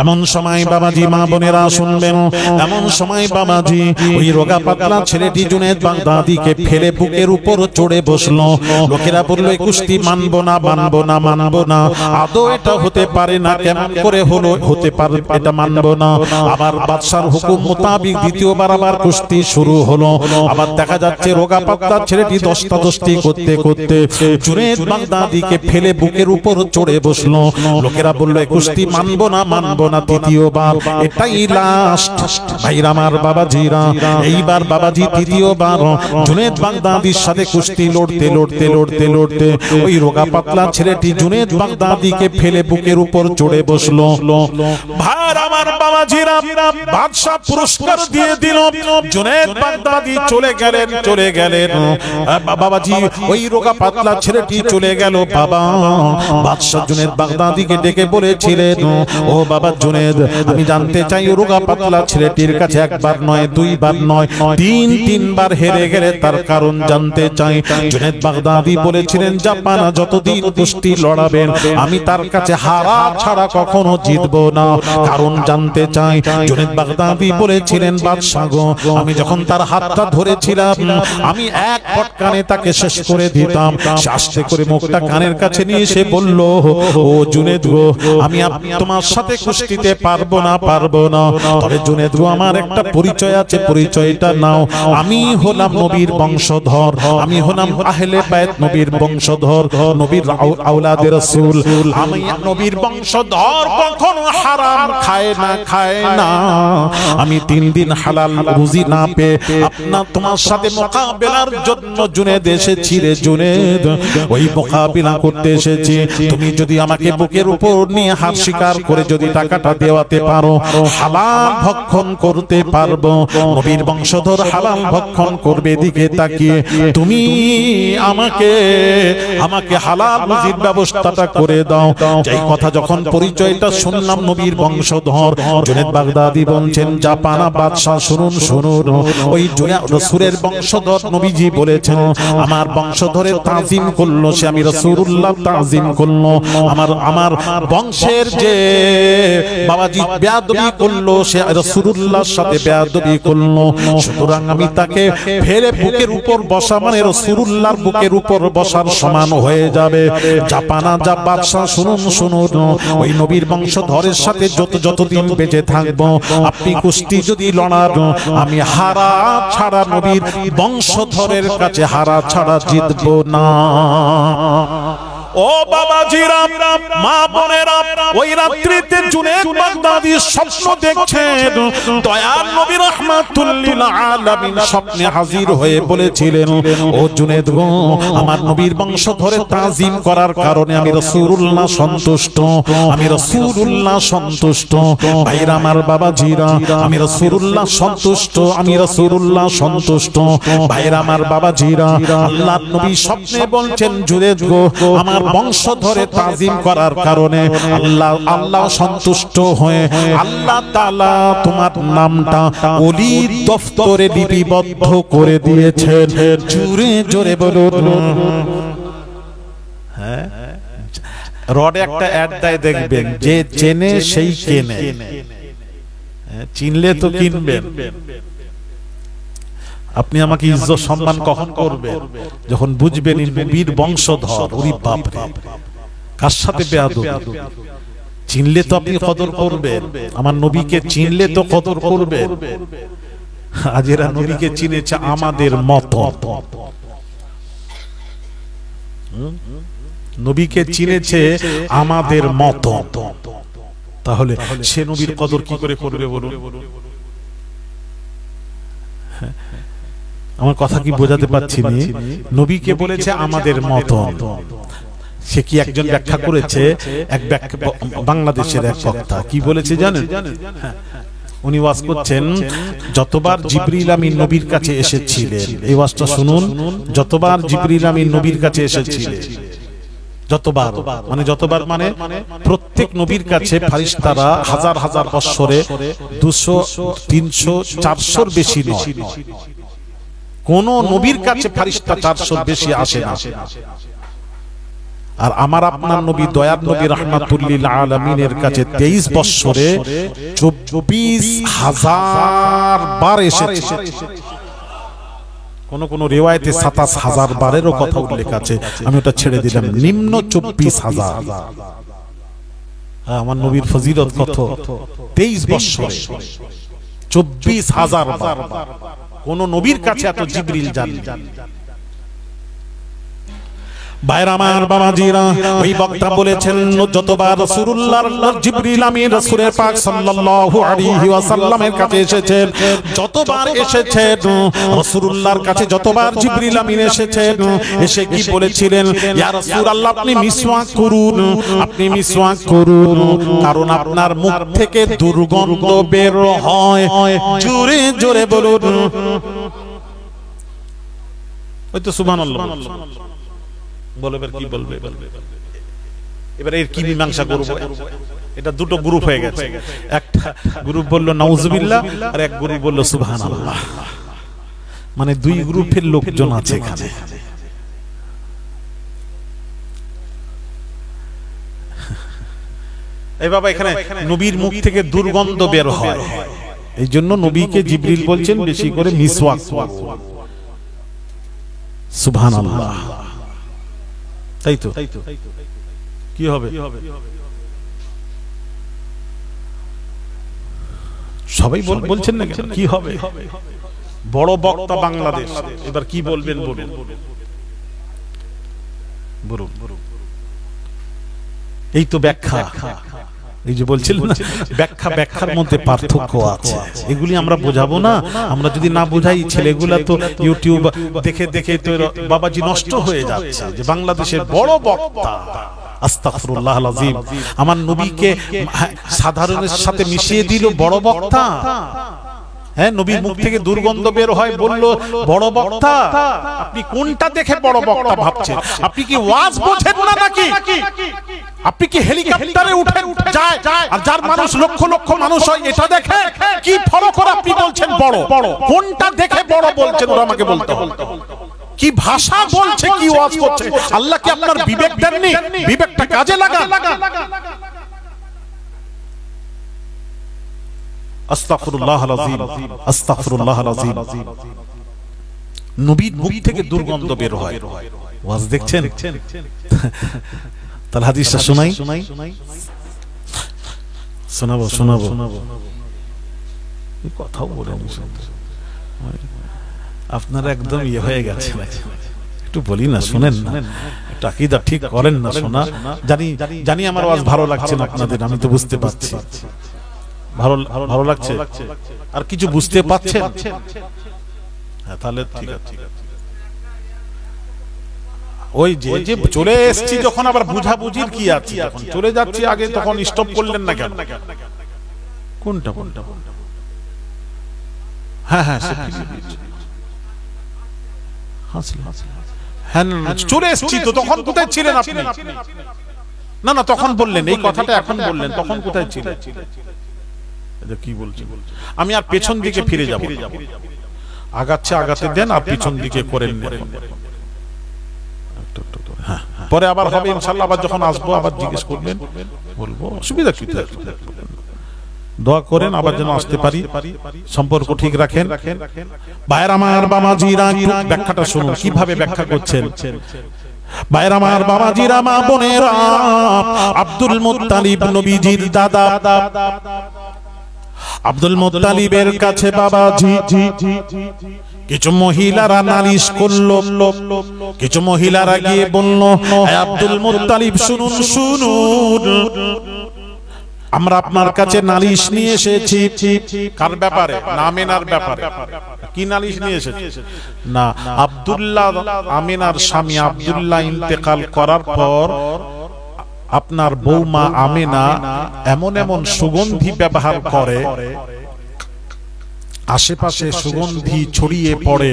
এমন সময় বাবাজি মা বোনেরা শুনবেন, এমন সময় বাবাজি ওই রোগা পাতলা ছেলেটি জুনেদ বাগদাদিকে ফেলে বুকের উপর চড়ে বসলো। লোকেরা বলল কুস্তি মানবো না, মানবো না, মানবো না, আদৌ এটা হতে পারে না, কেমন করে হলো, হতে পারে, এটা মানবো না। আবার বাদশার হুকুম মোতাবিক দ্বিতীয়বার আবার কুস্তি শুরু হলো। আবার দেখা যাচ্ছে রোগা পাতলা ছেলেটি দস্তাদস্তি করতে করতে জুনেদ বাগদাদিকে ফেলে বুকের উপর চড়ে বসলো। লোকেরা বলল কুস্তি মানবো না, মানবো না, তৃতীয়বার, এটাই লাস্ট। ভাইরা আমার বাবাজিরা, এইবার বাবাজি তৃতীয়বার জুনেদ বাগদাদির সাথে কুস্তি লড়তে লড়তে লড়তে লড়তে ওই রোগা পাতলা ছেলেটি জুনেদ বাগদাদিকে ফেলে বুকের উপর চড়ে বসলো। ভাইরা আমার বাবাজিরা, বাদশা পুরস্কার দিয়ে দিল, জুনেদ বাগদাদি চলে গেলেন, চলে গেলেন। বাবাজি ওই রোগা পাতলা ছেলেটি চলে গেল। বাবা বাদশা জুনেদ বাগদাদিকে ডেকে বলেছিলেন, ও বাবা জুনেদ, আমি জানতে চাই রোগা পাতলা ছেলেটির কাছে একবার নয়, দুইবার নয়, তিনবার হেরে গেলে তার কারণ জানতে চাই। জুনেদ বাগদাদি বলেছিলেন, জাপানা যতদিন কুস্তি লড়াবেন আমি তার কাছে হারা ছাড়া কখনো জিতবো না, কারণ জানতে চাই। জুনেদ বাগদাদি বলেছিলেন, বাদশা গো, আমি যখন তার হাতটা ধরেছিলাম আমি এক পটকানে তাকে শেষ করে দিতাম। আস্তে করে মুখটা কানের কাছে নিয়ে এসে বলল, ও জুনেদ গো, আমি তোমার সাথে কুস্তিতে পারবো না, পারবো না, তবে জুনেদ গো আমার একটা পরিচয় আছে, পরিচয়টা নাও। আমি হলাম নবীর বংশধর, আমি হলাম আহলে বাইত নবীর বংশধর, নবীর আওলাদে রাসূল। আমি নবীর বংশধর, কখনো হারাম খায় না, খায় না। আমি 3 দিন হালাল রুজি না পেয়ে আপনার তোমার সাথে মোকাবেলার জন্য জুনেদ এসেছি রে জুনেদ, ওই মোকাবিলা করতে এসেছি। তুমি যদি আমাকে বুকের উপর নিয়ে হাত স্বীকার করে যদি টাকাটা দেওয়াতে পারো, হালাল ভক্ষণ করতে পারবো। নবীর বংশধর হালাল ভক্ষণ করবে দিকে তাকিয়ে তুমি আমাকে হালাল রুজির ব্যবস্থাটা করে দাও। এই কথা যখন পরিচয়টা শুনলাম নবীর বংশধর, জুনেদ বাগদাদি বলছেন, জাপানা বাদশা শুনুন, শুনুন, ওই রাসূলের বংশধর নবীজি বলেছেন, আমার বংশধরের তাজিম করলো সে, আমি রাসূলুল্লাহ তাজিম করলো। আমার বংশের যে বাবাজি বেয়াদবি করলো সে রাসূলুল্লাহর সাথে বেয়াদবি করলো। সুতরাং আমি তাকে ফেলে বুকের উপর বসা মানে রাসূলুল্লাহর বুকের উপর বসার সমান হয়ে যাবে। জাপানা যা বাদশা শুনুন, শুনুন, ওই নবীর বংশধরের সাথে যতদিন বেঁচে থাকবো আপনি কুস্তি যদি লড়ার, আমি হারা ছাড়া নবীর বংশধরের কাছে হারা ছাড়া জিতবো না। ও বাবাজিরা, মা বোনেরা, ওই রাত্রিতে জুনেদ বাগদাদি স্বপ্ন দেখছেন। দয়ার নবী রাহমাতুল লিল আলামিন স্বপ্নে হাজির হয়ে বলেছিলেন, ও জুনেদ গো, আমার নবীর বংশধরে তাজিম করার কারণে আমি রাসূলুল্লাহ সন্তুষ্ট, আমি রাসূলুল্লাহ সন্তুষ্ট। ভাইরা আমার বাবাজিরা, আমি রাসূলুল্লাহ সন্তুষ্ট, আমি রাসূলুল্লাহ সন্তুষ্ট। ভাইরা আমার বাবাজিরা, আল্লাহর নবী স্বপ্নে বলছেন, জুনেদ গো, আমার বংশধরে তাজিম করার কারণে আল্লাহ সন্তুষ্ট হয়ে আল্লাহ তাআলা তোমার নামটা ওলির দফতরে লিপিবদ্ধ করে দিয়েছেন। জোরে জোরে বলুন। হ্যাঁ, রডে একটা অ্যাড দেয় দেখবেন, যে চেনে সেই কেনে, চিনলে তো কিনবেন। আপনি আমাকে ইজ্জত সম্মান কখন করবেন? যখন বুঝবেন নবীর বংশধর। ওরে বাপ রে, কার সাথে বেয়াদবি! চিনলে তো আপনি কদর করবেন, আমার নবীকে চিনলে তো কদর করবেন। আজ এরা নবীকে চিনেছে আমাদের মত, নবীকে চিনেছে আমাদের মত, তাহলে সে নবীর কদর কি করে করবে বলুন? আমার কথা কি বোঝাতে পারছি? নবীকে বলেছে আমাদের মত। সে কি একজন ব্যাখ্যা করেছে, এক বাংলাদেশের এক বক্তা কি বলেছে জানেন? উনি ওয়াজ করছেন, যতবার জিবরিল আমিন নবীর কাছে এসেছিলেন, এই ওয়াজটা শুনুন, যতবার জিবরিল আমিন নবীর কাছে এসেছিলেন, যতবার মানে প্রত্যেক নবীর কাছে ফেরেশতারা হাজার হাজার বছরে 200, 300, 400 বেশি নয়। কোন নবীর কাছে ফেরেশতা 400 বেশি আসে না। আর আমার আপনার নবী দয়ার নবী রাহমাতুল্লিল আলামিনের কাছে 23 বছরে 24,000 বার এসেছে। কোন রিওয়ায়েতে 27,000 বারেরও কথা উল্লেখ আছে, আমি ওটা ছেড়ে দিলাম। নিম্ন 24,000। আমার নবীর ফজিলত কত? 23 বছরে 24,000 বার। কোন নবীর কাছে এত জিবরিল যান। ভাইরা আমার, বাবাজিরা, ওই বক্তা বলেছেন যতবার রাসূলুল্লাহর জিবরিল আমিন রাসূলের পাক সাল্লাল্লাহু আলাইহি ওয়াসাল্লামের কাছে এসেছেন, যতবার এসেছেন রাসূলুল্লাহর কাছে, যতবার জিবরিল আমিন এসেছেন, এসে কি বলেছিলেন? ইয়া রাসূলুল্লাহ, আপনি মিসওয়াক করুন, আপনি মিসওয়াক করুন, কারণ আপনার মুখ থেকে দুর্গন্ধ বের হয়। জোরে জোরে বলুন। ওই তো সুবহানাল্লাহ বলে, এবার কি বলবে? এবার এর কি মীমাংসা করব? এটা দুটো গ্রুপ হয়ে গেছে। একটা গ্রুপ বলল নাউজুবিল্লাহ, আর এক গ্রুপ বলল সুবহানাল্লাহ। মানে দুই গ্রুপের লোকজন আছে এখানে। এই বাবা, এখানে নবীর মুখ থেকে দুর্গন্ধ বের হয়, এই জন্য নবীকে জিবরিল বলছেন বেশি করে মিসওয়াক করুন। সুবহানাল্লাহ। তাই তো কি হবে? সবাই বলছেন না কি হবে? বড় বক্তা বাংলাদেশ, এবার কি বলবেন বলুন। এই তো ব্যাখ্যা, এই যে বলছিলেন না ব্যাখ্যার মধ্যে পার্থক্য আছে, এগুলি আমরা বোঝাবো না। আমরা যদি না বোঝাই, ছেলেগুলা তো ইউটিউব দেখে দেখে তো বাবাজি নষ্ট হয়ে যাচ্ছে যে বাংলাদেশের বড় বক্তা। আস্তাগফিরুল্লাহল আযীম, আমার নবীকে সাধারণের সাথে মিশিয়ে দিল বড় বক্তা। হ্যাঁ, নবীর মুখ থেকে দুর্গন্ধ বের হয়, বলল বড় বক্তা। আপনি কোনটা দেখে বড় বক্তা ভাবছেন? আপনি কি ওয়াজ বোঝেন না নাকি? আপনি কি হেলিকপ্টারে উঠে যায় আর যার মানুষ লক্ষ লক্ষ মানুষ হয় এটা দেখে? কি ফলো করে আপনি বলছেন বড়? কোনটা দেখে বড় বলছেন ওরা আমাকে বলতে হবে। কি ভাষা বলছে, কি ওয়াজ করছে? আল্লাহ কি আপনার বিবেক দেননি? বিবেকটা কাজে লাগান। আস্তাগফিরুল্লাহল আযীম, আস্তাগফিরুল্লাহল আযীম। নবীর মুখ থেকে দুর্গন্ধ বের হয়। ওয়াজ দেখছেন? তাহলে হাদিসটা শোনাই, শোনাবো। কথাও বলেন, আপনারা একদম ইয়ে হয়ে গেছে। একটু বলি না, শুনেন না, একটু আকীদা ঠিক করেন না। শোনা জানি আমার ওয়াজ ভালো লাগছে না আপনাদের, আমি তো বুঝতে পারছি। ভালো লাগছে? আর কিছু বুঝতে পারছেন? হ্যাঁ, তাহলে ঠিক আছে। ওই যে চলে এসেছি যখন, আবার বুঝাবুঝির কি আছে? যখন চলে যাচ্ছি আগে, তখন স্টপ করলেন না কেন? কোনটা? হ্যাঁ, চলে এসেছি তো, তখন কোথায় ছিলেন আপনি? না, তখন বললেন এই কথাটা, এখন বললেন, তখন কোথায় ছিলেন? কি বলছেন? আমি আর পেছন দিকে ফিরে যাব। আগাতে দেন, আর পিছন দিকে করেন। পরে আবার হবে ইনশাআল্লাহ, আবার যখন আসবো আবার জিজ্ঞেস করবেন, বলবো, অসুবিধা কি? দোয়া করেন আবার যেন আসতে পারি, সম্পর্ক ঠিক রাখেন। ভাইয়ের আমার, বাবাজিরা, ব্যাখ্যাটা শুনুন কিভাবে ব্যাখ্যা করছেন। ভাইয়ের আমার, বাবাজিরা, মা বোনেরা, আব্দুল মুত্তালিব নবীজির দাদা। আব্দুল মুত্তালিবের কাছে বাবাজি কিছু মহিলারা নালিশ করলো। কিছু মহিলারা গিয়ে বলল, আব্দুল মুত্তালিব শুনুন, আমরা আপনার কাছে নালিশ নিয়ে এসেছি। কার ব্যাপারে? আমিনার ব্যাপারে। কি নালিশ নিয়ে এসেছি? না, আব্দুল্লাহ, আমিনার স্বামী আব্দুল্লাহ ইন্তেকাল করার পর আপনার বৌমা আমিনা এমন সুগন্ধি ব্যবহার করে, আশেপাশে সুগন্ধি ছড়িয়ে পড়ে,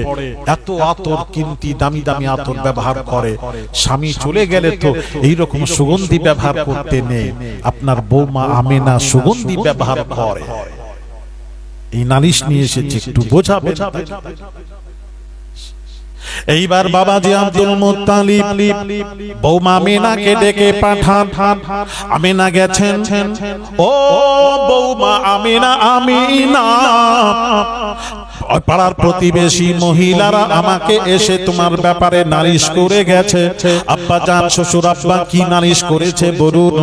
এত আতর, কিন্তু দামি দামি আতর ব্যবহার করে। স্বামী চলে গেলে তো এইরকম সুগন্ধি ব্যবহার করতে নেই। আপনার বৌমা আমিনা সুগন্ধি ব্যবহার করে। এই নালিশ নিয়ে এসেছে, একটু বোঝাবেন। এইবার বাবাজি আব্দুল মুত্তালিব বৌমা আমিনাকে ডেকে পাঠান। আমিনা গেছেন, ও বৌমা আমিনা, আমিনা পাড়ার প্রতিবেশী মহিলারা আমাকে এসে তোমার ব্যাপারে নালিশ করে গেছে। আব্বা জান, শ্বশুর আব্বা কি নালিশ করেছে বলুন?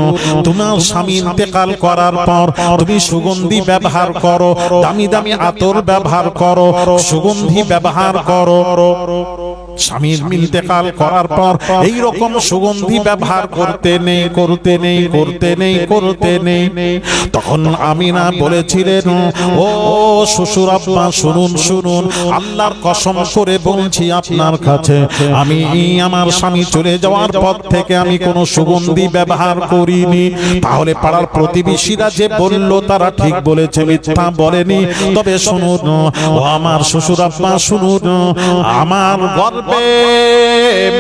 তোমার স্বামী ইন্তেকাল করার পর তুমি সুগন্ধি ব্যবহার করো, দামি দামি আতর ব্যবহার করো, সুগন্ধি ব্যবহার করো। স্বামীর ইন্তেকাল করার পর এই রকম সুগন্ধি ব্যবহার করতে নেই, করতে নেই, করতে নেই, করতে নেই। তখন আমিনা বলেছিলেন, ও শ্বশুর আব্বা শুনুন, শুনুন, আল্লাহর কসম করে বলছি আপনার কাছে, আমি আমার স্বামী চলে যাওয়ার পর থেকে আমি কোনো সুগন্ধি ব্যবহার করিনি। তাহলে পাড়ার প্রতিবেশীরা যে বলল তারা ঠিক বলেছে, মিথ্যা বলেনি। তবে শুনুন ও আমার শ্বশুর আব্বা, শুনুন, আমার গর্বে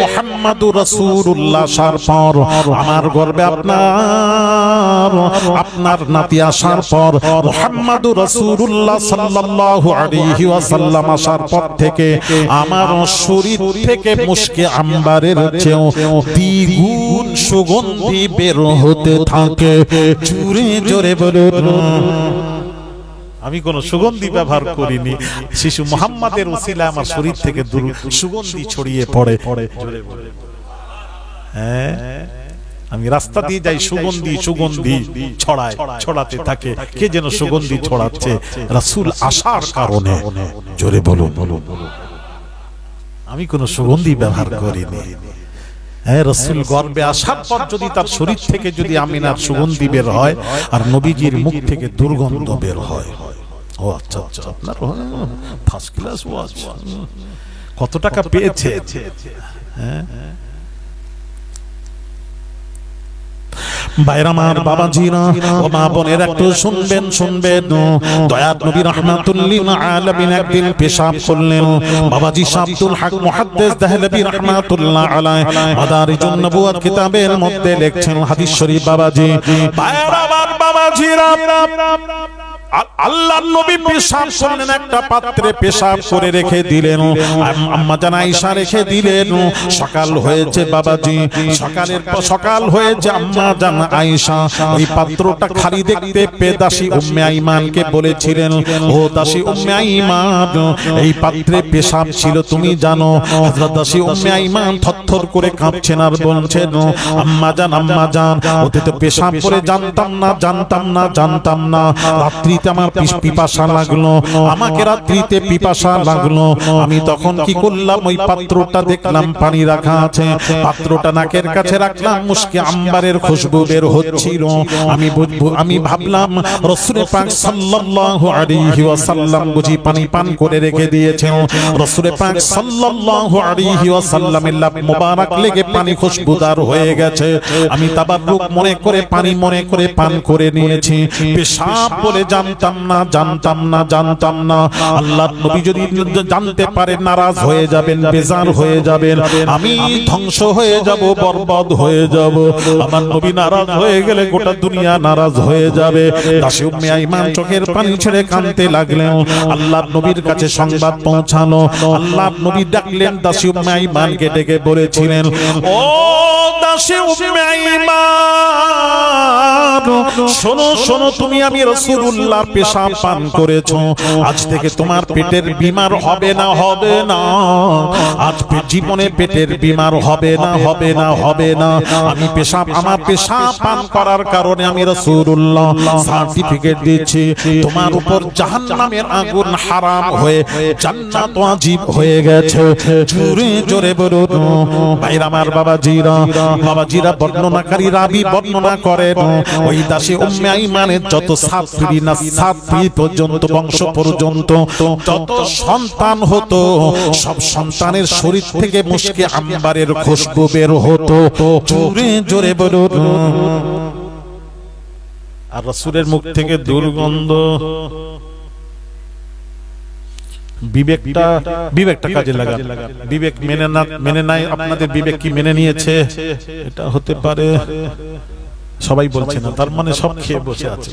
মুহাম্মাদুর রাসূলুল্লাহ আসার পর, আমার গর্বে আপনার নাতি আসার পর, মুহাম্মাদুর রাসূলুল্লাহ সাল্লাল্লাহু আলাইহি ওয়াসাল্লাম আসার পর থেকে আমার শরীর থেকে মুশকে আম্বারের চেয়েও দ্বিগুণ সুগন্ধি বের হতে থাকে। জোরে জোরে বলুন। আমি কোন সুগন্ধি ব্যবহার করিনি, শিশু মুহাম্মাদের ওসিলায় আমার শরীর থেকে সুগন্ধি ছড়িয়ে পড়ে। হ্যাঁ, আমি রাস্তা দিয়ে যাই, সুগন্ধি সুগন্ধি ছড়ায়, ছড়াতে থাকে। কে যেন সুগন্ধি ছড়াচ্ছে? রাসূল আসার কারণে। জোরে বলুন। আমি কোন সুগন্ধি ব্যবহার করিনি। হ্যাঁ, রাসূল গর্বে আসার পর যদি তার শরীর থেকে যদি আমিনার সুগন্ধি বের হয় আর নবীজির মুখ থেকে দুর্গন্ধ বের হয়। ও আচ্ছা আচ্ছা, আপনার ফার্স্ট ক্লাস ওয়াচ, কত টাকা পেয়েছে? হ্যাঁ, বাইরামার বাবাজিরা ও মা বোনের একটু শুনবেন, শুনবেন। দয়াত নবী রাহমাতুল লিল আলামিন একদিন পেশাব করলেন। বাবাজি আব্দুল হক মুহাদ্দিস দেহলভী রাহমাতুল্লাহ আলাইহি মাদারিজুন নবুওয়াত কিতাবের মধ্যে লিখছেন হাদিস শরীফ। বাবাজি, বাইরামার বাবাজিরা, আল্লাহর নবী পেশাব করলেন, একটা পাত্রে পেশাব করে রেখে দিলেন। আম্মা জান আয়েশা রেখে দিলেন। সকাল হয়েছে বাবাজি, সকাল হয়েছে। আম্মা জান আয়েশা ওই পাত্রটা খালি দেখতে পেয়ে দাসী উম্মে আইমানকে বলেছিলেন, ও দাসী উম্মে আইমান, এই পাত্রে পেশাব ছিল তুমি জানো? হযরত দাসী উম্মে আইমান থরথর করে কাঁপছেন আর বলছেন, আম্মা জান, আম্মা জান, ওতে তো পেশাব করে জানতাম না, জানতাম না, জানতাম না। রাত্রি আমার পিপাসা লাগলো, আমাকে রাত্রিতে পিপাসা লাগলো। আমি তখন কি করলাম, ওই পাত্রটা দেখলাম পানি রাখা আছে, পাত্রটা নাকের কাছে রাখলাম, মুশকে আম্বারের খুশবু বের হচ্ছিল। আমি ভাবলাম রাসূল পাক সাল্লাল্লাহু আলাইহি ওয়াসাল্লাম বুঝি পানি পান করে রেখে দিয়েছেন। রাসূল পাক সাল্লাল্লাহু আলাইহি ওয়াসাল্লামের লাভ মোবারক লেগে পানি খুশবুদার হয়ে গেছে। আমি তাবাররুক মনে করে পানি মনে করে পান করে নিয়েছি। পেশাব বলে জানতাম না, জানতাম না, জানতাম না। আল্লাহর নবী যদি জানতে পারে নারাজ হয়ে যাবেন, বেজার হয়ে যাবেন, আমি ধ্বংস হয়ে যাব, বরবাদ হয়ে যাব। আমার নবী নারাজ হয়ে গেলে গোটা দুনিয়া নারাজ হয়ে যাবে। দাসী উম্মে আইমান চোখের পানি ছেড়ে কাঁদতে লাগলেন। আল্লাহর নবীর কাছে সংবাদ পৌঁছালো। আল্লাহর নবী ডাকলেন দাসী উম্মে আইমানকে, ডেকে বলেছিলেন, ও দাসী উম্মে আইমান, শোনো শোনো, তুমি আমি রাসূলুল্লাহ পেশাব পান করেছো, আজ থেকে তোমার পেটের বিমার হবে না, হবে না। আজ জীবনে পেটের বিমার হবে না, হবে না, হবে না। আমি পেশাব, আমার পেশাব পান করার কারণে আমি রাসূলুল্লাহ সার্টিফিকেট দিচ্ছি, তোমার উপর জাহান্নামের আগুন হারাম হয়ে জান্নাত ওয়াজিব হয়ে গেছে। জোরে জোরে বলুন। ভাইরা আমার বাবাজিরা, বাবাজিরা বর্ণনাকারী রাবী বর্ণনা করেন, ওই দাসী উম্মে আইমানের যত ছাত্রী না ছাত্রী পর্যন্ত, বংশ পর্যন্ত যত সন্তান হতো, সব সন্তানের শরীর থেকে মুশকে আম্বারের খুশবু বের হতো। জোরে জোরে বলুন। আর রাসূলের মুখ থেকে দুর্গন্ধ। বিবেকটা কাজে লাগান। বিবেক মেনে নাই আপনাদের? বিবেক কি মেনে নিয়েছে? এটা হতে পারে, সবাই বলছে না, তার মানে সব খেয়ে বসে আছে।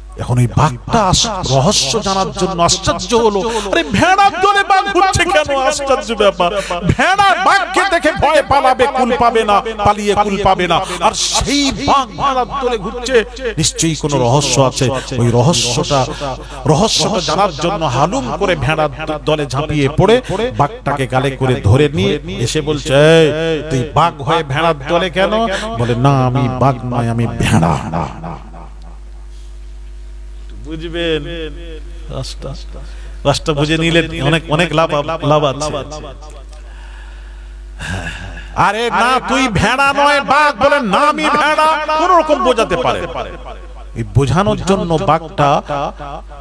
এখন এই বাঘটা রহস্য জানার জন্য আশ্চর্য হলো, আরে ভেড়ার দলে বাঘ ঘুরছে কেন? আশ্চর্য ব্যাপার, ভেড়া বাঘকে দেখে ভয় পালাবে, কুল পাবে না, পালিয়ে কুল পাবে না, আর সেই বাঘ ভেড়ার দলে ঘুরছে, নিশ্চয়ই কোনো রহস্য আছে। ওই রহস্যটা জানার জন্য হালুম করে ভেড়ার দলে ঝাঁপিয়ে পড়ে বাঘটাকে গালে করে ধরে নিয়ে এসে বলছে, তুই বাঘ হয়ে ভেড়ার দলে কেন? বলে, না আমি বাঘ নয়, আমি ভেড়া। বুঝবেন, রাস্তা বুঝে নিলে অনেক লাভ আছে। আরে না, তুই ভেড়া নয় বাঘ, বলে না আমি ভেড়া, কোন রকম বোঝাতে পারে। এই বোঝানোর জন্য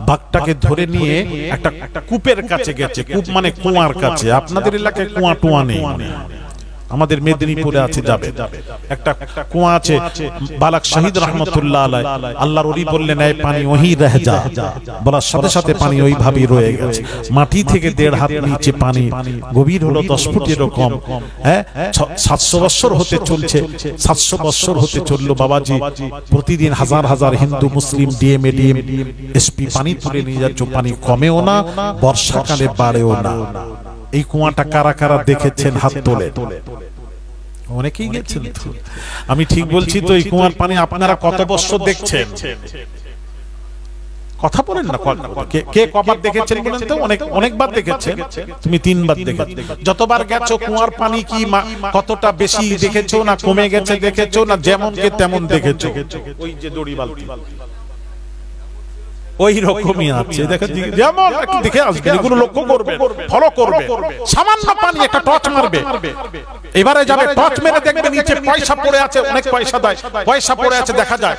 বাঘটাকে ধরে নিয়ে একটা কূপের কাছে গেছে। কূপ মানে কুয়ার কাছে। আপনাদের এলাকায় কুয়া টুয়া নেই, আমাদের মেদিনীপুরে আছে, যাবে একটা কুয়া আছে, বালাক শহীদ রহমতুল্লাহ আলাইহি, আল্লাহর ওলি বললেন এই পানি ওহি রহ যা, বলার সাথে সাথে পানি ওইভাবেই রয়ে গেছে। মাটি থেকে 1.5 হাত নিচে পানি, গভীর হলো 10 ফুট এরকম। হ্যাঁ, 700 বছর হতে চলছে, 700 বছর হতে চললো বাবাজি। প্রতিদিন হাজার হাজার হিন্দু মুসলিম ডিএমএ এসপি পানি তুলে নিয়ে যাচ্ছে, পানি কমেও না, বর্ষাকালে বাড়েও না। এই কুয়াটা কারা কারা দেখেছেন হাত তোলে? অনেকেই গেছেন। আমি ঠিক বলছি তো? এই কুয়ার পানি আপনারা কত বছর দেখছেন? কথা বলেন না, কে কবার দেখেছেন বলেন তো? অনেকবার দেখেছেন। তুমি 3 বার দেখেছো। যতবার গেছো কুয়ার পানি কি কতটা বেশি দেখেছো, না কমে গেছে দেখেছো, না যেমন কে তেমন দেখেছো? ওই যে দড়ি বালতি ওই রকমই আছে, যেমন দেখে আসবে, এগুলো লক্ষ্য করবে, ফলো করবে। সামান্য পানি একটা টর্চ মারবে, এবারে যাবে, টর্চ মেরে দেখবে নিচে পয়সা পড়ে আছে, অনেক পয়সা দেয়, পয়সা পড়ে আছে দেখা যায়।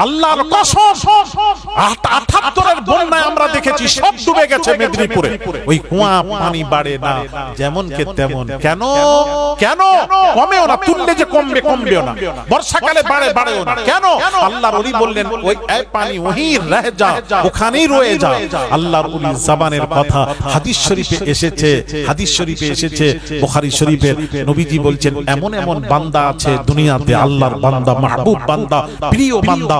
আল্লাহর কসম, ৭৮-এর বন্যায় আমরা দেখেছি সব ডুবে গেছে মেদিনীপুরে। ওই কুয়া পানি বাড়ে না, যেমন কে তেমন। কেন? কমেও না, তুললে যে কমবেও না, বর্ষাকালে বাড়েও না। কেন? আল্লাহর ওলি বললেন ওই পানি ওহি রহ যা, ওখানেই রয়ে যা। আল্লাহর ওলি জবানের কথা হাদিস শরীফে এসেছে, বুখারী শরীফের নবীজি বলছেন, এমন এমন বান্দা আছে দুনিয়াতে, আল্লাহর বান্দা, মাহবুব বান্দা, প্রিয় বান্দা,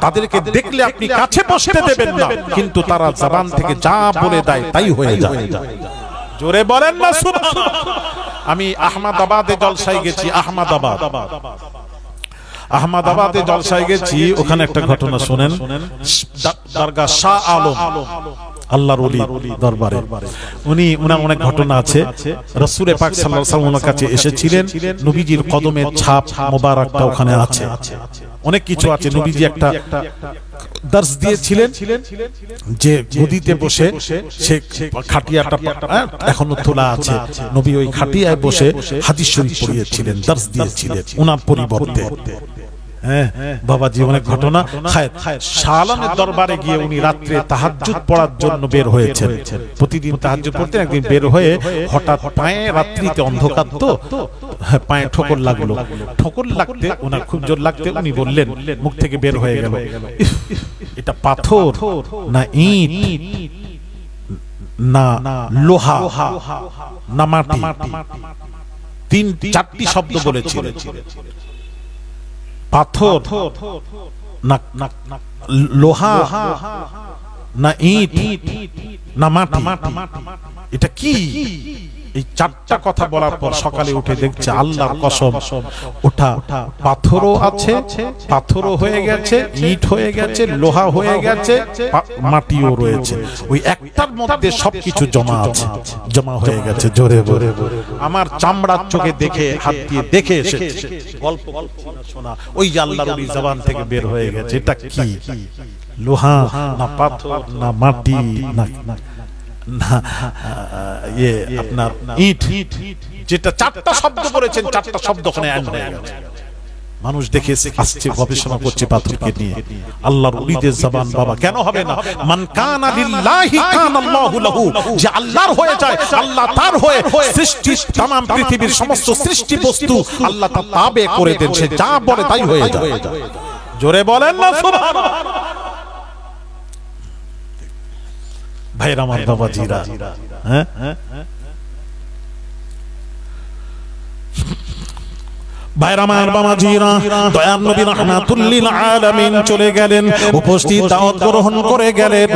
তাদেরকে দেখলে আপনি কাছে বসতে দেবেন না, কিন্তু তারা জবান থেকে যা বলে দেয় তাই হয়ে যায়। জোরে বলেন না সুবহানাল্লাহ। আমি আহমদাবাদে জলসায় গেছি, আহমদাবাদে জলসায় গেছি, ওখানে একটা ঘটনা শুনেন। দরগা শাহ আলম আল্লাহর ওলি দরবারে, উনার অনেক ঘটনা আছে। রাসূল পাক সাল্লাল্লাহু আলাইহি ওয়াসাল্লামের কাছে এসেছিলেন, নবীজির কদমের ছাপ মোবারকটা ওখানে আছে, অনেক কিছু আছে। নবীজি একটা দর্শ দিয়েছিলেন যে গদিতে বসে, সে খাটিয়াটা এখনো তোলা আছে, নবী ওই খাটিয়ায় বসে হাদিস শরীফ পড়িয়েছিলেন, দর্শ দিয়েছিলেন ওনার পরিবর্তে। হ্যাঁ বাবাজি, অনেক ঘটনা। শাহ আলমের দরবারে গিয়ে উনি রাত্রে তাহাজ্জুদ পড়ার জন্য বের হয়েছেন। প্রতিদিন তাহাজ্জুদ পড়তেন। একদিন বের হয়ে হঠাৎ পায়ে, রাত্রিতে অন্ধকার তো, পায়ে ঠোকর লাগতে ওনার খুব জোর লাগতে উনি বললেন, মুখ থেকে বের হয়ে গেল, এটা পাথর না ইট না লোহা না মাটি? 3-4টি শব্দ বলেছিলেন। পাথর না লোহা না ইট না মাটি, এটা কি? এই 4টা কথা বলার পর সকালে উঠে দেখছে, আল্লাহর কসম, ওটা পাথরও আছে, পাথরও হয়ে গেছে, ইট হয়ে গেছে, লোহা হয়ে গেছে, মাটিও রয়েছে। ওই একটার মধ্যে সবকিছু জমা হয়ে গেছে। জোরে বলে আমার চামড়ার চোখে দেখে, হাত দিয়ে দেখে এসেছে, গল্প শোনা, ওই আল্লাহর ওই জবান থেকে বের হয়ে গেছে। এটা কি? লোহা না পাথর না মাটি না আপনার ইট, যেটা 4টা শব্দ করেছেন, 4টা শব্দ ওখানে অ্যাড হয়ে গেছে। মানুষ দেখে আসছে, গবেষণা করছে পাথরকে নিয়ে। আল্লাহর ওলিদের জবান বাবা কেন হবে না? মান কানা লিল্লাহি কানাল্লাহু লাহু, যে আল্লাহর হয়ে যায়, আল্লাহ তার হয়ে। সৃষ্টি, तमाम পৃথিবীর সমস্ত সৃষ্টি বস্তু আল্লাহ তার তাবে করে দেন, সে যা বলে তাই হয়ে যায়। জোরে বলেন না সুবহানাল্লাহ। ভাইরা আমার, বাবাজিরা, হ্যাঁ ভাইরা আমার বাবাজিরা, দয়ার নবী রাহমাতুল লিল আলামিন চলে গেলেন, উপস্থিত দাওয়াত গ্রহণ করে গেলেন।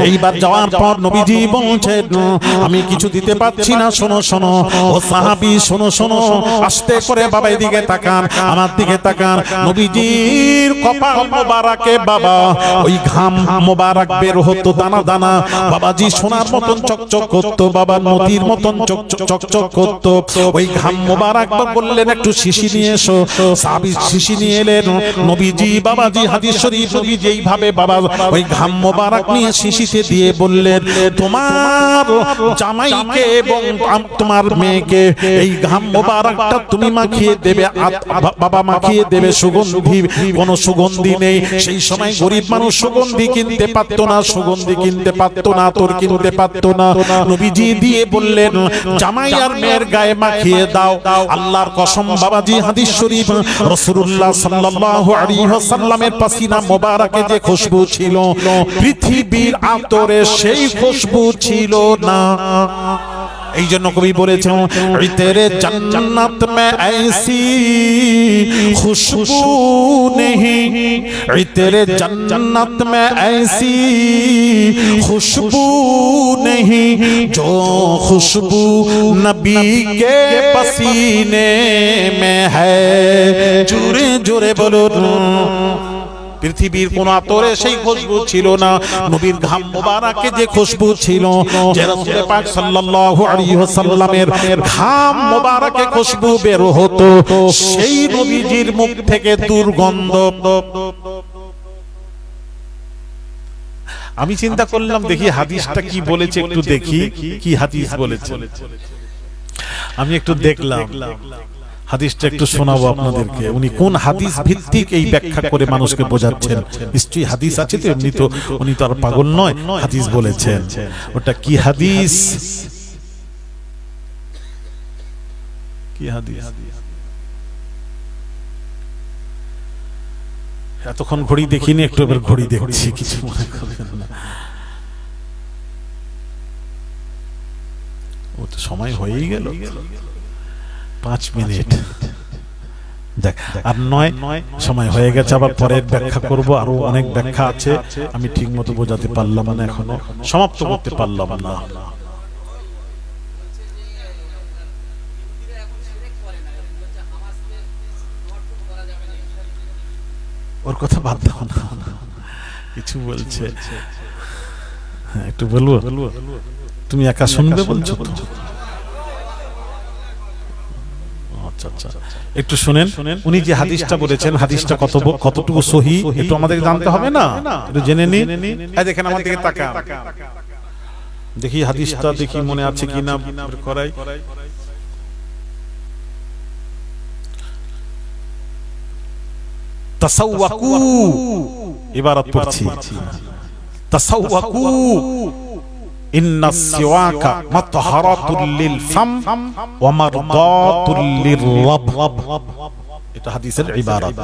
এইবার যাওয়ার পর নবীজি বলছেন, আমি কিছু দিতে পারছি না, শোনো শোনো ও সাহাবী, শোনো শোনো, আস্তে করে বাবা এদিকে তাকান, আমার দিকে তাকান। নবীজির কপাল মোবারকে বাবা ওই ঘাম মোবারক বের হতো দানা দানা, বাবাজি সোনার মতন চকচক করতো, বাবা মতির মতন চকচক করতো। ওই ঘাম মোবারক বললেন একটু শিশি নিয়ে এসো। সাহাবী শিশি নিয়ে এলেন। নবীজি বাবাজি হাদিস শরীফ, নবীজি এইভাবে বাবা ওই ঘাম মোবারক নিয়ে শিশিতে দিয়ে বললেন, তোমার জামাইকে এবং তোমার মেয়েকে এই ঘাম মোবারকটা তুমি মাখিয়ে দেবে, বাবা মাখিয়ে দেবে। সুগন্ধি, কোন সুগন্ধি নেই সেই সময়, গরিব মানুষ সুগন্ধি কিনতে পারতো না, সুগন্ধি কিনতে পারতো না, তোর কিনতে পারতো না। নবীজি দিয়ে বললেন, জামাই আর মেয়ের গায়ে মাখিয়ে দাও। আল্লাহর কসম বাবাজি হাদিস শরীফ, রাসূলুল্লাহ সাল্লাল্লাহু আলাইহি ওয়াসাল্লামের পাসিনা মোবারকে যে খুশবু ছিল, পৃথিবীর আতরে সেই খুশবু ছিল না। এই জন্য কবি বলেছেন, তেরে জান্নাত মে ऐसी খুশবু নেহি, তেরে জান্নাত মে ऐसी খুশবু নেহি, जो खुशबू नबी के पसीने में है। জোরে জোরে বলুন, পৃথিবীর কোন আতরে সেই খুশবু ছিল না, নবীর ঘাম মোবারকে যে খুশবু ছিল, যে রাসূল পাক সাল্লাল্লাহু আলাইহি ওয়াসাল্লামের ঘাম মোবারকে খুশবু বের হতো, সেই নবীজির মুখ থেকে দুর্গন্ধ। আমি চিন্তা করলাম দেখি হাদিসটা কি বলেছে, একটু দেখি কি হাদিস বলেছে। আমি একটু দেখলাম হাদিসটা, একটু শোনাবো আপনাদেরকে। উনি কোন হাদিস ভিত্তিক এই ব্যাখ্যা করে মানুষকে বোঝাচ্ছেন। নিশ্চয়ই হাদিস আছে তো, এমনি তো উনি তো আর পাগল নয়, হাদিস বলেছেন। ওটা কি হাদিস, কি হাদিস? এতক্ষণ ঘড়ি দেখিনি, একটু এবার ঘড়ি দেখছি, কিছু মনে করবেন না। ও তো সময় হয়েই গেল, 5 মিনিট। দেখ আর নয়, সময় হয়ে গেছে, আবার পরের ব্যাখ্যা করব। আরো অনেক ব্যাখ্যা আছে, আমি ঠিক মতো বোঝাতে পারলাম না, এখনো সমাপ্ত করতে পারলাম না। ওর কথা বাদ দাও না, কিছু বলছে। হ্যাঁ একটু বলবো, তুমি একা শুনবে বলছো তো? আচ্ছা, একটু শুনেন। উনি যে হাদিসটা বলেছেন, হাদিসটা কতটুকু সহি একটু আমাদের জানতে হবে না, একটু জেনে নিন। এই দেখেন আমার দিকে তাকান, দেখি হাদিসটা, দেখি মনে আছে কিনা করাই। তাসাওয়াকু ইবারত পড়ছি, তাসাওয়াকু ইন্নাস সিওয়াকা মাতহারাতুল লিল ফাম ওয়া মারদাতুল লিররাব। এটা হাদিসের ইবারত।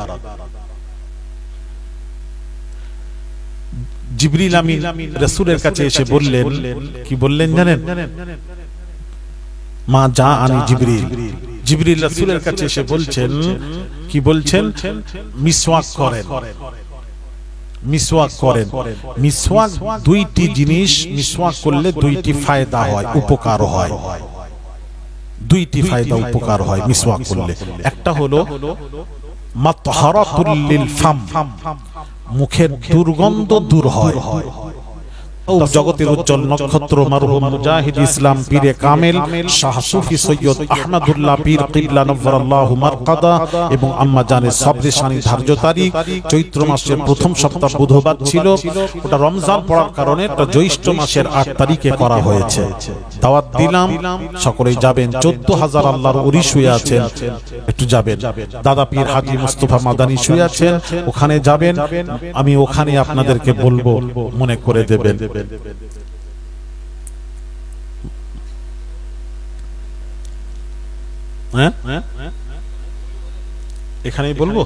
জিবরিল আমিন রাসূলের কাছে এসে বললেন, কি বললেন জানেন? মা যা আনি জিবরিল, জিবরিল রাসূলের কাছে এসে বলছেন, কি বলছেন? মিসওয়াক করেন, মিসওয়াক করেন। মিসওয়াক দুইটি জিনিস, মিসওয়াক করলে দুইটি ফায়দা হয়, উপকার হয়, দুইটি ফায়দা উপকার হয় মিসওয়াক করলে। একটা হলো মাতহারাতুল লিল ফাম, মুখের দুর্গন্ধ দূর হয়। জগতের উজ্জ্বল নক্ষত্র মরহুম মুজাহিদ ইসলাম পীরে কামেল শাহ সুফি সৈয়দ আহমদুল্লাহ পীর কিবলা নওয়ারাল্লাহু মারকাদা এবং আম্মা জানের সবরে শানি ধার্য তারিখ চৈত্র মাসের প্রথম সপ্তাহ বুধবার ছিল। ওটা রমজান পড়ার কারণে এটা জ্যৈষ্ঠ মাসের 8 তারিখে করা হয়েছে। দাওয়াত দিলাম, সকলেই যাবেন। 14,000 আল্লাহর ওলি শুয়ে আছেন, একটু যাবেন। দাদা পীর হাজী মুস্তাফা মাদানী শুয়ে আছেন, ওখানে যাবেন। আমি ওখানে আপনাদেরকে বলবো, মনে করে দেবেন। এখানেই বলবো,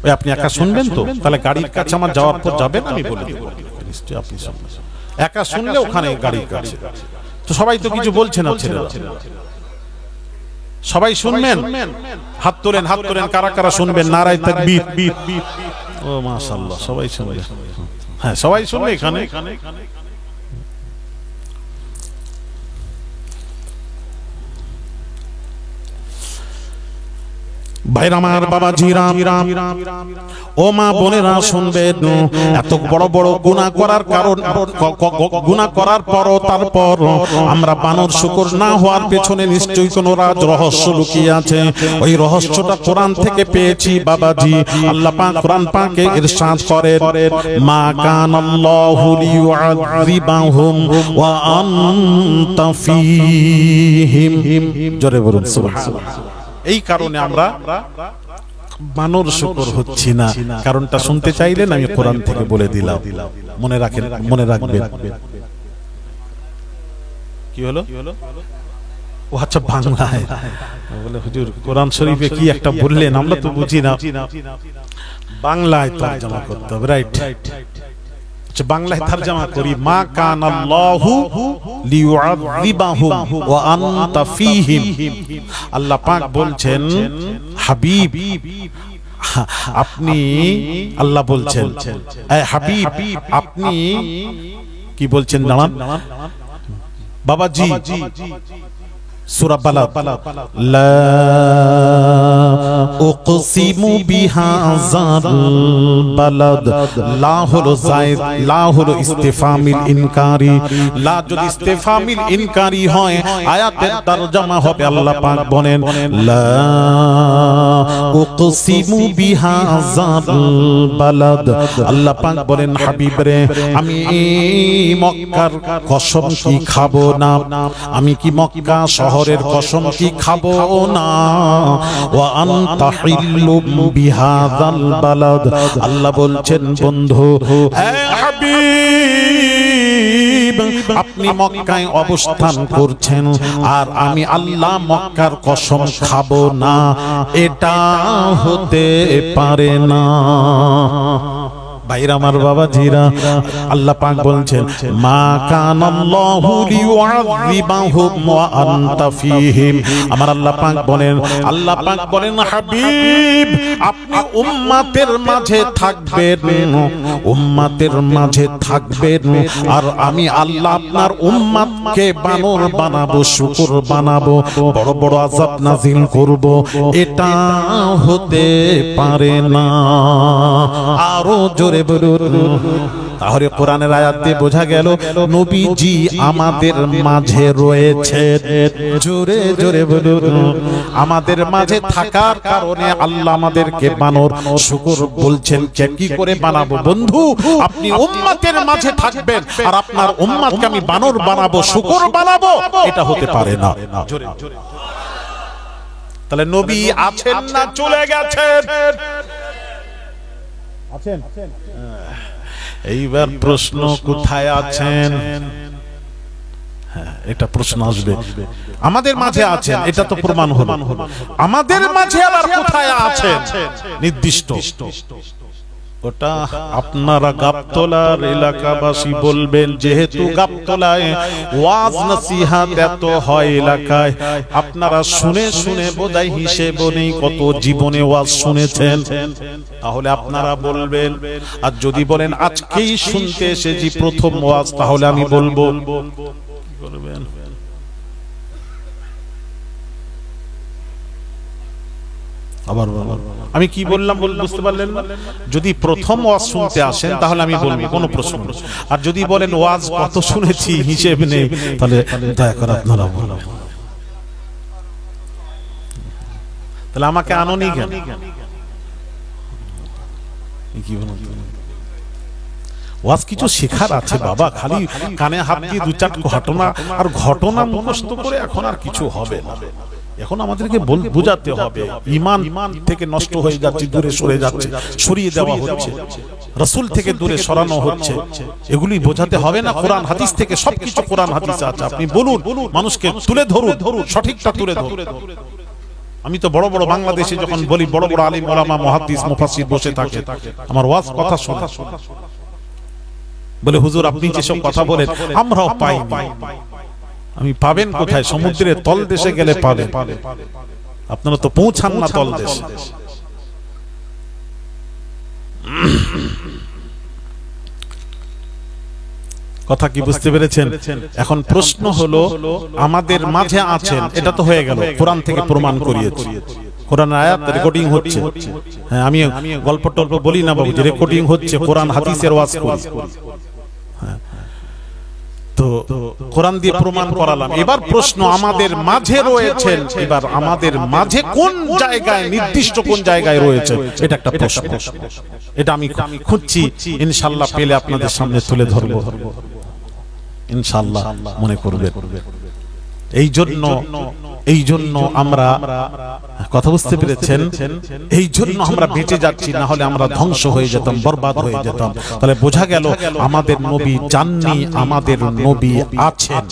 ওই আপনি একা শুনবেন তো? তাহলে গাড়ির কাছে আমার যাওয়ার পর যাবেন, আমি বলে দেব। নিশ্চয়ই আপনি একা শুনলে ওখানে গাড়ির কাছে তো সবাই তো কিছু বলছে না ছেলেরা। সবাই শুনবেন, হাত তোলেন, হাত তোলেন, কারা কারা শুনবেন? নারায়ে তাকবীর। ও মাশাআল্লাহ, সবাই শুনবে। হ্যাঁ, সবাই শুনবে এখানে। ভাইরা আমার, বাবাজিরা, ও মা বোনেরা শুনবেন, এত বড় বড় গুনাহ করার কারণ, গুনাহ করার পরও তারপর আমরা বানর শুকর না হওয়ার পেছনে নিশ্চয়ই কোনো রাজ রহস্য লুকিয়ে আছে। ওই রহস্যটা কোরআন থেকে পেয়েছি বাবাজি। আল্লাহ পাক কোরআন পাকে ইরশাদ করেন, মা কানাল্লাহু লিয়ুআযিবাহুম ওয়া আনতা ফীহিম। জোরে বলুন সুবহানাল্লাহ। এই কারণে আমরা বানর শুকর হচ্ছি না। কারণটা শুনতে চাইলেন আমি কোরআন থেকে বলে দিলাম, মনে রাখেন, মনে রাখবেন। কি হলো? ও আচ্ছা, বাংলায় বলে হুজুর কোরআন শরীফে কি একটা বললেন, আমরা তো বুঝি না, বাংলায় তরজমা করতে হবে। রাইট, বাংলায় তরজমা করি। মা কানাল্লাহু লিয়ুআযিবাহুম ওয়া আনতা ফীহিম। আল্লাহ পাক বলছেন, হাবিব আপনি, আল্লাহ বলছেন, এ হাবিব আপনি কি বলছেন? দাঁড়ান বাবাজি, সূরা বালাদ, লা উকসিমু বিহাযাল বালাদ। লা হলো যায়েদ, লা হলো ইস্তিফামিল ইনকারি। লা যদি ইস্তিফামিল ইনকারি হয়, আয়াতের তরজমা হবে, আল্লাহ পাক বলেন, লা উকসিমু বিহাযাল বালাদ। আল্লাহ পাক বলেন, হাবিব রে, আমি মক্কার কসম কি খাবো না, আমি কি মক্কা শহরের কসম কি খাবো না। ওয়া আনতা হিল্লুম বিহাযাল বালাদ। আল্লাহ বলছেন, বন্ধু হে হাবিব, আপনি মক্কায় অবস্থান করছেন আর আমি আল্লাহ মক্কার কসম খাবো না, এটা হতে পারে না। ভাইরা আমার, বাবাজিরা, আল্লাহ পাক বলছেন, মা কানাল্লাহু লিয়ুআযিবাহুম ওয়া আনতা ফীহিম। আমার আল্লাহ পাক বলেন, আল্লাহ পাক বলেন, হাবিব আপনি উম্মতের মাঝে থাকবেন, উম্মতের মাঝে থাকবেন, আর আমি আল্লাহ আপনার উম্মতকে বানর বানাবো, শুকর বানাবো, বড় বড় আযাব নাযিল করব, এটা হতে পারে না। আরো জোরে বলুন। তাহলে কোরআনের আয়াত দিয়ে বোঝা গেল নবীজি আমাদের মাঝে রয়েছে। জোরে জোরে বলুন। আমাদের মাঝে থাকার কারণে আল্লাহ আমাদেরকে বানর শুকর বলছেন। কি করে বানাবো? বন্ধু আপনি উম্মতের মাঝে থাকবেন আর আপনার উম্মতকে আমি বানর বানাবো, শুকর বানাবো, এটা হতে পারে না। জোরে জোরে। তাহলে নবী আছেন না চলে গেছেন? আছেন। এইবার প্রশ্ন, কোথায় আছেন? এটা প্রশ্ন আসবে। আমাদের মাঝে আছেন, এটা তো প্রমাণ হলো। আমাদের মাঝে আবার কোথায় আছেন নির্দিষ্ট, ওটা আপনারা গাবতলার এলাকাবাসী বলবেন। যেহেতু গাবতলায় ওয়াজ নসিহত এত হয় এলাকায়, আপনারা শুনে শুনে বোধহয় হিসেব নেই কত জীবনে ওয়াজ শুনেছেন, তাহলে আপনারা বলবেন। আর যদি বলেন আজকেই শুনতে এসেছি প্রথম ওয়াজ, তাহলে আমি বলবো কি করবেন? আবার আমি কি বললাম বুঝতে পারলেন না? যদি প্রথম ওয়াজ শুনতে আসেন তাহলে আমি বলবো, কোনো প্রশ্ন নেই। আর যদি বলেন ওয়াজ কত শুনেছি হিসেব নেই, তাহলে দয়া করে আপনারা বলুন। তাহলে আমাকে আনোনি কেন? কি বলুন? ওয়াজ কিছু শেখার আছে বাবা, খালি কানে হাত দিয়ে দু চার ঘটনা আর ঘটনা মুখস্থ করে এখন আর কিছু হবে না। এখন আমাদেরকে বুঝাতে হবে ঈমান থেকে নষ্ট হয়ে যাচ্ছে, দূরে সরে যাচ্ছে, সরিয়ে দেওয়া হচ্ছে, রাসূল থেকে দূরে সরানো হচ্ছে, এগুলি বোঝাতে হবে না? কোরআন হাদিস থেকে সবকিছু কোরআন হাদিসে আছে, আপনি বলুন, মানুষকে তুলে ধরুন, সঠিকটা তুলে ধরুন। আমি তো বড় বড় বাংলাদেশে যখন বলি, বড় বড় আলিম ওলামা মুহাদ্দিস মুফাসসির বসে থাকে, আমার ওয়াজ কথা শোনা, বলে হুজুর আপনি যেসব কথা বলেন আমরাও পাইনি। আমি পাবেন কোথায়? সমুদ্রের তল দেশে গেলে পাবেন, আপনারা তো পৌঁছান না তল দেশে। কথা কি বুঝতে পেরেছেন? এখন প্রশ্ন হলো, আমাদের মাঝে আছেন, এটা তো হয়ে গেল, কোরআন থেকে প্রমাণ করিয়েছি, কোরআন আয়াত রেকর্ডিং হচ্ছে। হ্যাঁ, আমি গল্প টল্প বলি না বাবু, যে রেকর্ডিং হচ্ছে, কোরআন হাদিসের ওয়াজ করি। তো কোরআন দিয়ে প্রমাণ করালাম। এবার প্রশ্ন, আমাদের মাঝে রয়েছেন, এবার আমাদের মাঝে কোন জায়গায়, নির্দিষ্ট কোন জায়গায় রয়েছে, এটা একটা প্রশ্ন। এটা আমি খুঁজছি, ইনশাআল্লাহ পেলে আপনাদের সামনে তুলে ধরবো, ইনশাআল্লাহ মনে করবেন। এই জন্য আমরা, কথা বুঝতে পেরেছেন, এই জন্য আমরা বেঁচে যাচ্ছি, না হলে আমরা ধ্বংস হয়ে যেতাম, বরবাদ হয়ে যেতাম। তাহলে বোঝা গেল আমাদের নবী যাননি, আমাদের নবী আছেন।